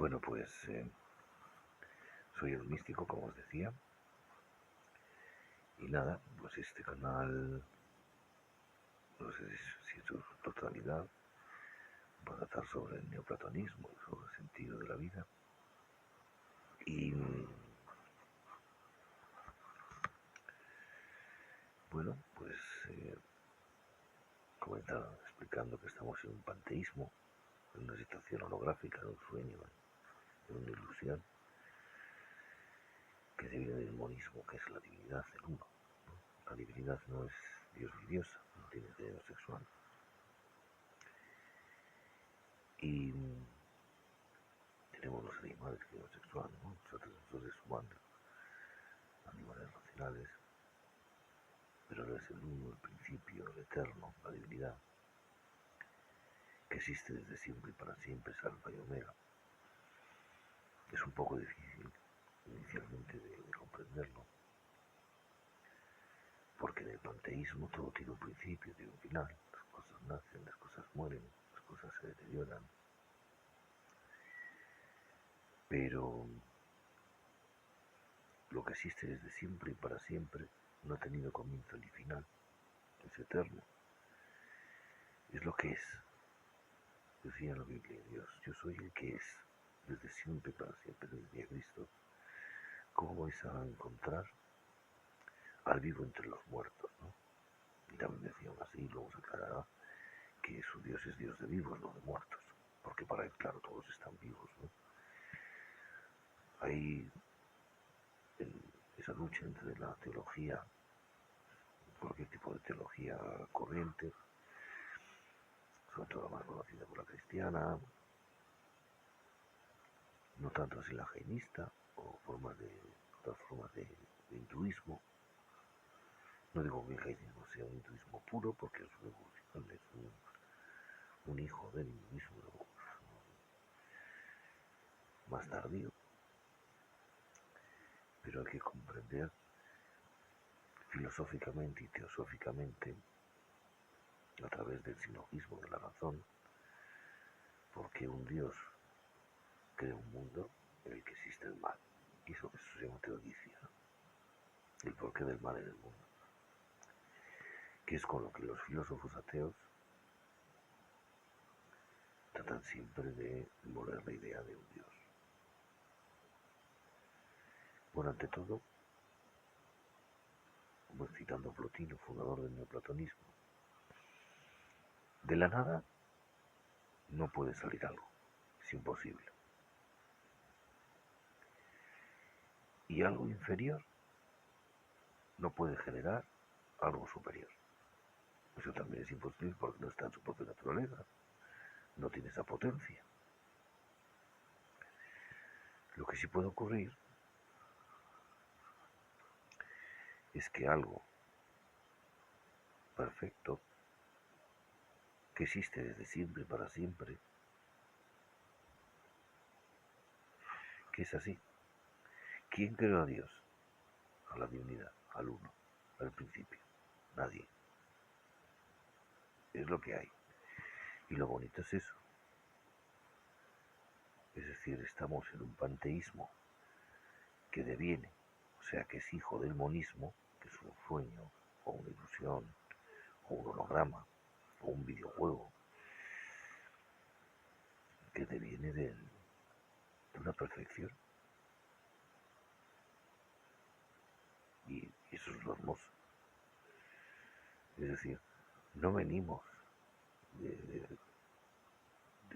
Bueno, pues soy el místico, como os decía, y nada, pues este canal, no sé si en su totalidad va a tratar sobre el neoplatonismo y sobre el sentido de la vida. Y bueno, pues comenzar explicando que estamos en un panteísmo, en una situación holográfica, en un sueño, en una ilusión, que se viene del monismo, que es la divinidad, el uno. La divinidad no es Dios ni diosa, no tiene género sexual. Y tenemos los animales que género sexual, ¿no? Nosotros seres humanos, animales racionales, pero no es el uno, el principio, el eterno, la divinidad, que existe desde siempre y para siempre, es alfa y omega. Es un poco difícil inicialmente de comprenderlo, porque en el panteísmo todo tiene un principio, tiene un final. Las cosas nacen, las cosas mueren, las cosas se deterioran. Pero lo que existe desde siempre y para siempre no ha tenido comienzo ni final, es eterno. Es lo que es. Decía la Biblia, Dios, yo soy el que es, desde siempre y para siempre, desde Cristo. ¿Cómo vais a encontrar al vivo entre los muertos, ¿no? Y también decía aún así, luego se aclarará que su Dios es Dios de vivos, no de muertos, porque para él, claro, todos están vivos, ¿no? Hay esa lucha entre la teología, cualquier tipo de teología corriente, sobre todo la más conocida por la cristiana, no tanto así la jainista, o otras formas de hinduismo. No digo que el jainismo sea un hinduismo puro, porque es una evolución, es un hijo del hinduismo más tardío, pero hay que comprender filosóficamente y teosóficamente, a través del silogismo de la razón, por qué un Dios crea un mundo en el que existe el mal. Y eso se llama teodicia, ¿no? El porqué del mal en el mundo, que es con lo que los filósofos ateos tratan siempre de demoler la idea de un Dios. Bueno, ante todo, como citando a Plotino, fundador del neoplatonismo, de la nada no puede salir algo, es imposible. Y algo inferior no puede generar algo superior. Eso también es imposible porque no está en su propia naturaleza, no tiene esa potencia. Lo que sí puede ocurrir es que algo perfecto, que existe desde siempre y para siempre, que es así. ¿Quién creó a Dios? A la divinidad, al uno, al principio. Nadie. Es lo que hay. Y lo bonito es eso. Es decir, estamos en un panteísmo que deviene, o sea, que es hijo del monismo, que es un sueño, o una ilusión, o un holograma, o un videojuego, que deviene de una perfección. Y eso es lo hermoso. Es decir, no venimos de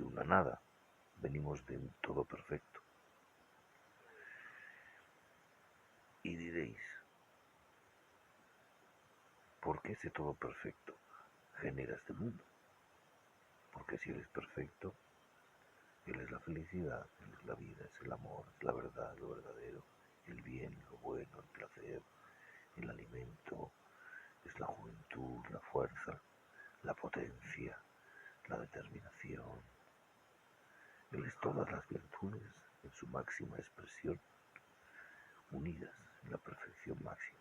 una nada, venimos de un todo perfecto. Y diréis, ¿por qué ese todo perfecto genera este mundo? Porque si Él es perfecto, Él es la felicidad, Él es la vida, es el amor, es la verdad, lo verdadero, el bien, lo bueno, el placer, el alimento, es la juventud, la fuerza, la potencia, la determinación. Él es todas las virtudes en su máxima expresión, unidas en la perfección máxima.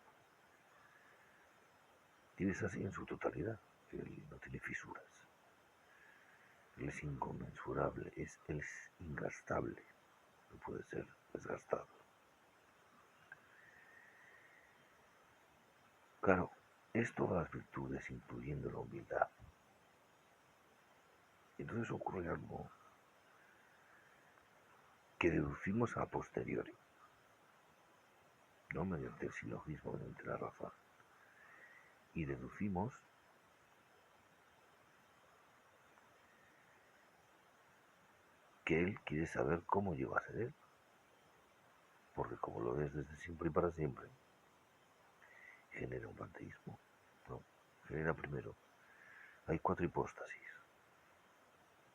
Y es así en su totalidad. Él no tiene fisuras. Él es inconmensurable, él es ingastable. que puede ser desgastado. Claro, es todas las virtudes, incluyendo la humildad. Entonces ocurre algo que deducimos a posteriori, no mediante el silogismo, mediante la razón. Y deducimos que él quiere saber cómo llegó a ser él, porque como lo es desde siempre y para siempre, genera un panteísmo, ¿no? Genera primero, hay 4 hipóstasis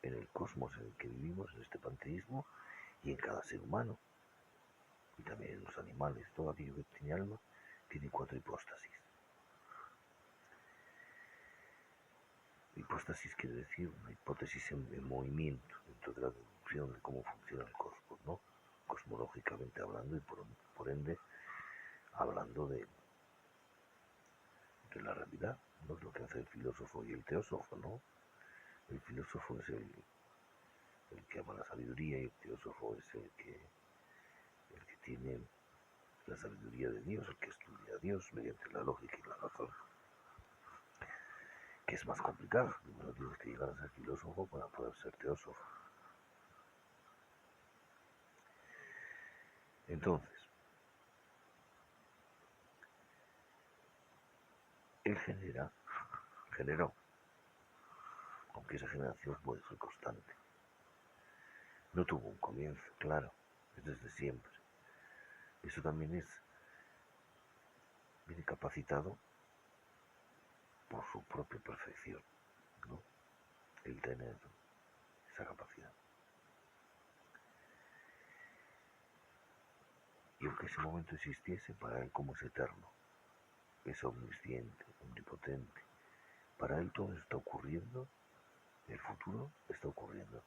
en el cosmos en el que vivimos, en este panteísmo, y en cada ser humano, y también en los animales, todo aquello que tiene alma, tiene 4 hipóstasis. Hipóstasis quiere decir una hipótesis en movimiento, dentro de la deducción de cómo funciona el cosmos, ¿no? Cosmológicamente hablando y por ende hablando de la realidad, ¿no? Es lo que hace el filósofo y el teósofo, ¿no? El filósofo es el que ama la sabiduría y el teósofo es el que tiene la sabiduría de Dios, el que estudia a Dios mediante la lógica y la razón, que es más complicado. Primero tienes que llegar a ser filósofo para poder ser teósofo. Entonces, él generó, aunque esa generación puede ser constante. No tuvo un comienzo, claro, es desde siempre. Eso también viene capacitado por su propia perfección, ¿no? El tener esa capacidad. Y aunque ese momento existiese, para él como es eterno, es omnisciente, omnipotente, para él todo está ocurriendo, el futuro está ocurriendo,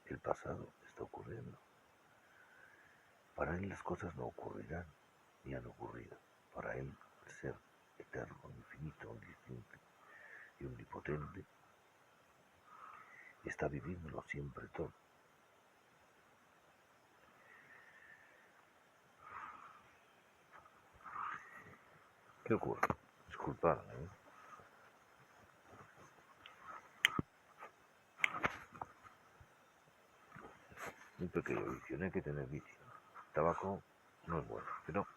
el pasado está ocurriendo. Para él las cosas no ocurrirán, ni han ocurrido. Para él el ser eterno, infinito, omnisciente y omnipotente está viviéndolo siempre todo. ¿Qué ocurre? Disculpadme, ¿eh? Un pequeño vicio, no hay que tener vicio. El tabaco no es bueno, pero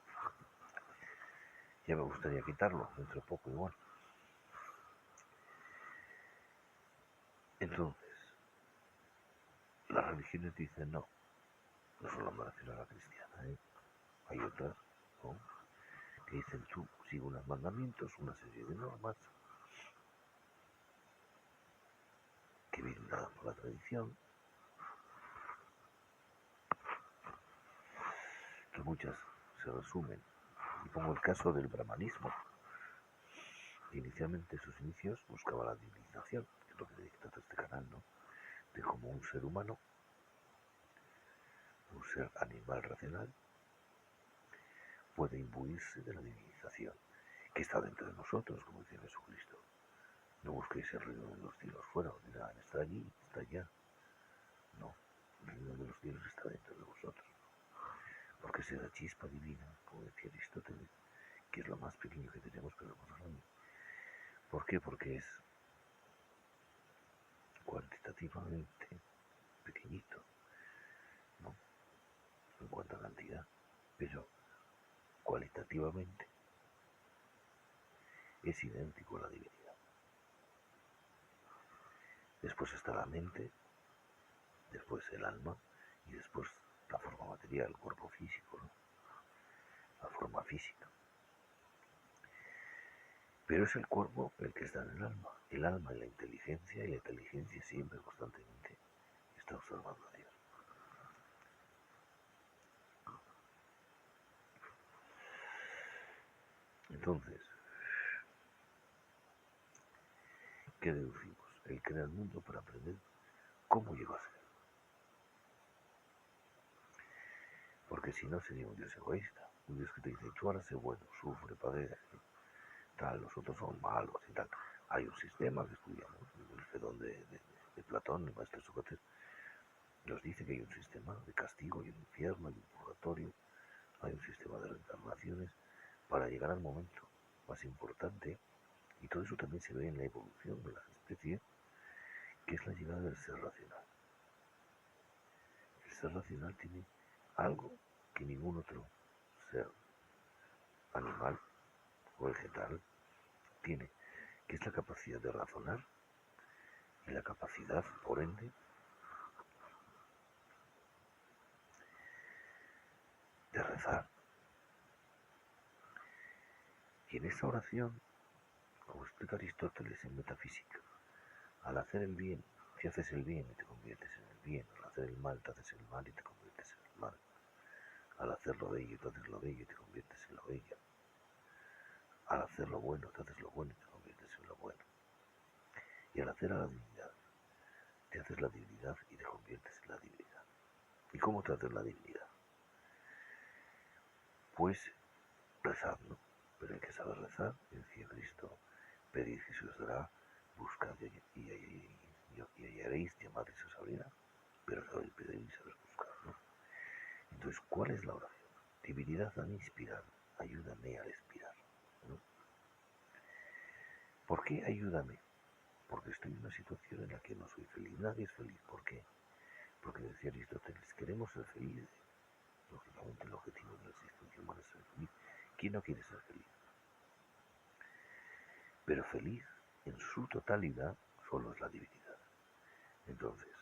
ya me gustaría quitarlo dentro de poco igual. Entonces, las religiones dicen no solo me refiero a la cristiana, ¿eh? Hay otras, ¿no?, que dicen tú sigue unos mandamientos, una serie de normas que vienen dadas por la tradición, que muchas se resumen. Y pongo el caso del brahmanismo. Inicialmente sus inicios buscaba la divinización, que es lo que le dicta este canal, ¿no? De cómo un ser humano, un ser animal racional, puede imbuirse de la divinización, que está dentro de nosotros, como dice Jesucristo. No busquéis el reino de los cielos fuera, o dirán, está allí, está allá. No, el reino de los cielos está dentro de vosotros. Porque es la chispa divina, como decía Aristóteles, que es lo más pequeño que tenemos, pero lo más grande. ¿Por qué? Porque es cuantitativamente pequeñito, ¿no?, en cuanto a cantidad, pero cualitativamente es idéntico a la divinidad. Después está la mente, después el alma y después la forma material, el cuerpo físico, ¿no?, la forma física. Pero es el cuerpo el que está en el alma y la inteligencia siempre constantemente está observando a Dios. Entonces, ¿qué deducimos? Él crea el mundo para aprender cómo llegó a ser. Porque si no sería un Dios egoísta, un Dios que te dice, tú ahora sé bueno, sufre, padece, tal, los otros son malos y tal. Hay un sistema que estudiamos, el Fedón de Platón, el maestro Sócrates, Nos dice que hay un sistema de castigo, hay un infierno, hay un purgatorio, hay un sistema de reencarnaciones para llegar al momento más importante, y todo eso también se ve en la evolución de las especies, que es la llegada del ser racional. El ser racional tiene algo que ningún otro ser animal o vegetal tiene, que es la capacidad de razonar y la capacidad, por ende, de rezar. Y en esa oración, como explica Aristóteles en Metafísica, al hacer el bien, si haces el bien y te conviertes en el bien, al hacer el mal te haces el mal y te conviertes en el mal, al hacer lo bello te haces lo bello y te conviertes en lo bello, al hacer lo bueno te haces lo bueno y te conviertes en lo bueno, y al hacer a la divinidad te haces la divinidad y te conviertes en la divinidad. ¿Y cómo te haces la divinidad? Pues rezando, pero hay que saber rezar, decía Cristo, pedid y se os dará, buscad y hallaréis, llamad y se os abrirá, pero sabéis pedir y sabéis buscar, ¿no? Entonces, ¿cuál es la oración? Divinidad, dame inspirar, ayúdame al expirar, ¿no? ¿Por qué ayúdame? Porque estoy en una situación en la que no soy feliz, nadie es feliz. ¿Por qué? Porque decía Aristóteles, queremos ser felices. Lógicamente el objetivo de la existencia humana es ser feliz. ¿Quién no quiere ser feliz? Pero feliz en su totalidad solo es la divinidad. Entonces,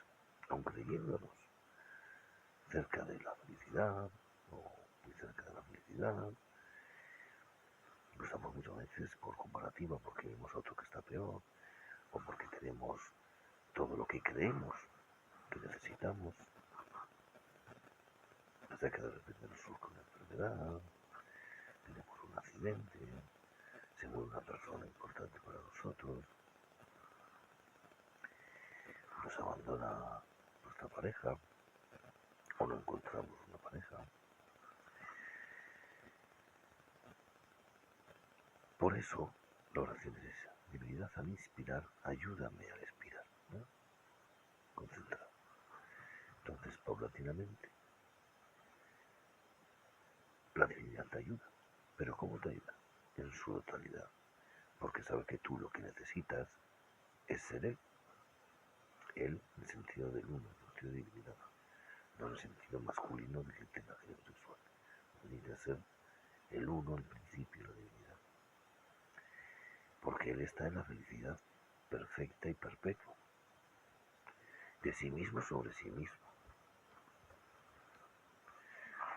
aun creyéndonos cerca de la felicidad, o muy cerca de la felicidad, no estamos muchas veces por comparativa porque vemos a otro que está peor, o porque tenemos todo lo que creemos que necesitamos, hasta que de repente nos surge una enfermedad, tenemos un accidente, se muere una persona importante para nosotros, nos abandona nuestra pareja, o no encontramos una pareja. Por eso la oración es esa, divinidad al inspirar, ayúdame al expirar, ¿no? Concentrado. Entonces, paulatinamente, la divinidad te ayuda. ¿Pero cómo te ayuda? En su totalidad. Porque sabe que tú lo que necesitas es ser Él. Él en el sentido del uno, en el sentido de divinidad. No en el sentido masculino de que tenga género sexual. Necesita ser el uno, el principio, la divinidad. Porque Él está en la felicidad perfecta y perpetua. De sí mismo sobre sí mismo.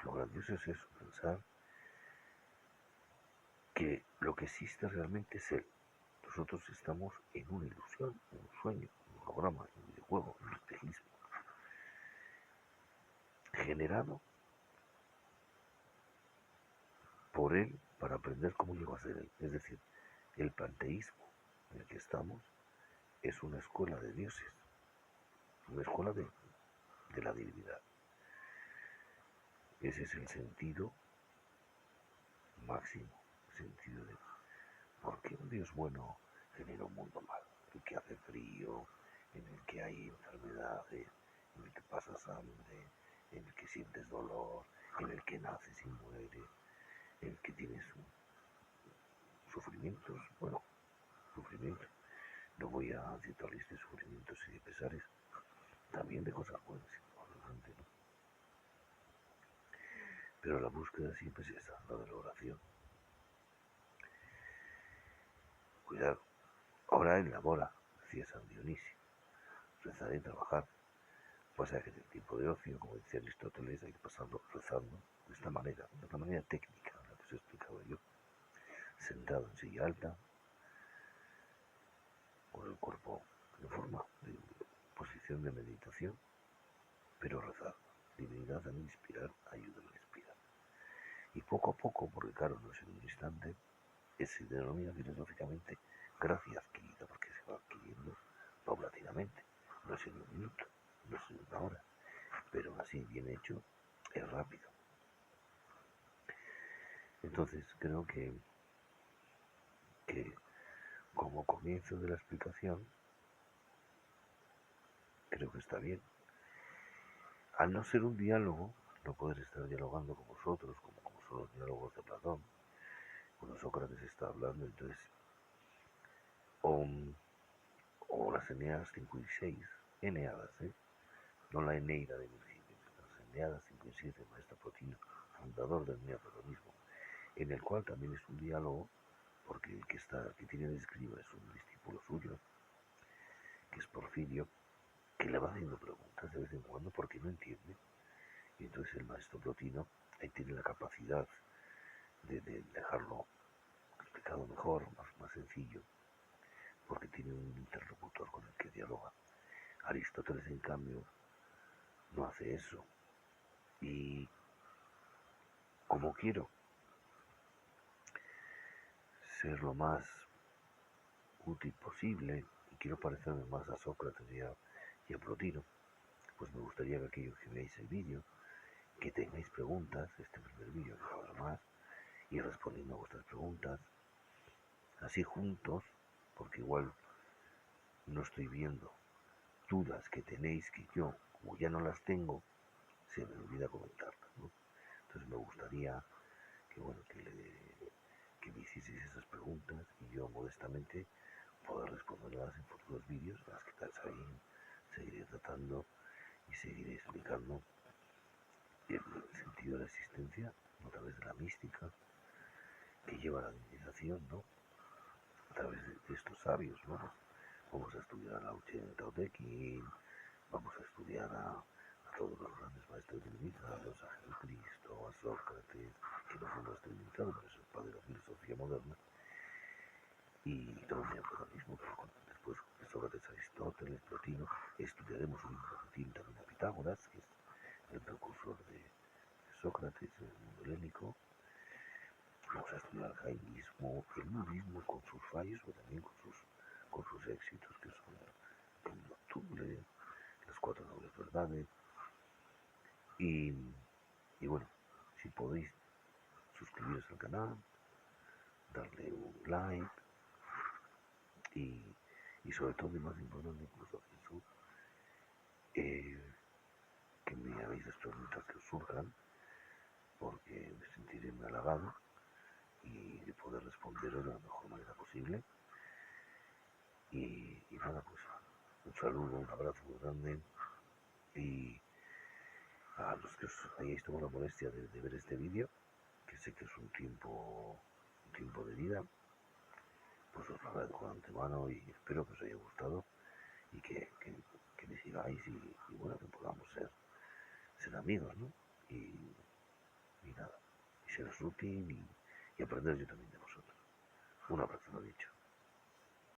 Lo grandioso es eso, pensar que lo que existe realmente es Él. Nosotros estamos en una ilusión, en un sueño, en un holograma, en un videojuego, en un espejismo, generado por Él para aprender cómo llegó a ser Él. Es decir, el panteísmo en el que estamos es una escuela de dioses, una escuela de la divinidad. Ese es el sentido máximo, el sentido de por qué un Dios bueno genera un mundo malo, en el que hace frío, en el que hay enfermedades, en el que pasas hambre, en el que sientes dolor, en el que naces y mueres, en el que tienes sufrimientos, bueno, sufrimientos. No voy a citarles de sufrimientos y de pesares, también de cosas buenas, importante, ¿no? Pero la búsqueda siempre es esa, la de la oración. Cuidado, ahora elabora, decía San Dionisio, rezar y trabajar. Pues hay que tener tiempo de ocio, como decía Aristóteles, hay que pasarlo rezando de esta manera técnica, la que os he explicado yo, sentado en silla alta, con el cuerpo en forma de posición de meditación, pero rezar. Divinidad al inspirar, ayuda al expirar. Y poco a poco, porque claro, no es en un instante, se denomina filosóficamente gracia adquirida, porque se va adquiriendo paulatinamente, no es en un minuto, no es en una hora, pero aún así bien hecho es rápido. Entonces creo que como comienzo de la explicación creo que está bien. al no ser un diálogo, no poder estar dialogando con vosotros, como son los diálogos de Platón, cuando Sócrates está hablando, entonces, o, o las Eneadas 5 y 6, Eneadas, no la Eneida de Virgilio, las Eneadas 5 y 6 de Maestro Plotino, fundador del neoplatonismo, en el cual también es un diálogo, porque que tiene de escriba es un discípulo suyo, que es Porfirio, que le va haciendo preguntas de vez en cuando porque no entiende. Y entonces el maestro Plotino ahí tiene la capacidad de dejarlo explicado mejor, más sencillo, porque tiene un interlocutor con el que dialoga. Aristóteles, en cambio, no hace eso. Y como quiero ser lo más útil posible y quiero parecerme más a Sócrates y a Plotino, pues me gustaría que aquellos que veáis el vídeo, que tengáis preguntas, este primer vídeo que habrá más, y respondiendo a vuestras preguntas, así juntos, porque igual no estoy viendo dudas que tenéis que yo, como ya no las tengo, se me olvida comentarlas, ¿no? Entonces me gustaría que, bueno, que me hicieseis esas preguntas y yo modestamente poder responderlas en futuros vídeos, las que tal ahí seguiré tratando y seguiré explicando el sentido de la existencia a través de la mística que lleva a la divinización, ¿no? A través de estos sabios, ¿no? Vamos a estudiar a Lao Tse, Tao Te Ching, vamos a estudiar a todos los grandes maestros divinizados, a Jesucristo, a Sócrates, que no fue un maestro divinizado, pero es el padre de la filosofía moderna, y todo el neoplatonismo, después de Sócrates, Aristóteles, Plotino, estudiaremos un libro también a Pitágoras, que es el precursor de Sócrates en el mundo helénico. Vamos a estudiar el jainismo, el budismo con sus fallos, pero también con sus éxitos, que son el octubre, las cuatro nobles verdades. Y, y bueno, si podéis suscribiros al canal, darle un like y sobre todo, y más importante incluso que eso, que me hagáis las preguntas que os surjan, porque me sentiré muy halagado y de poder responderos de la mejor manera posible. Y nada, pues un saludo, un abrazo muy grande y a los que os hayáis tomado la molestia de ver este vídeo, que sé que es un tiempo de vida, pues os lo agradezco de antemano y espero que os haya gustado y que me sigáis y bueno, que podamos ser amigos, ¿no? Y nada, y seros útil y aprender yo también de vosotros. Un abrazo, lo dicho.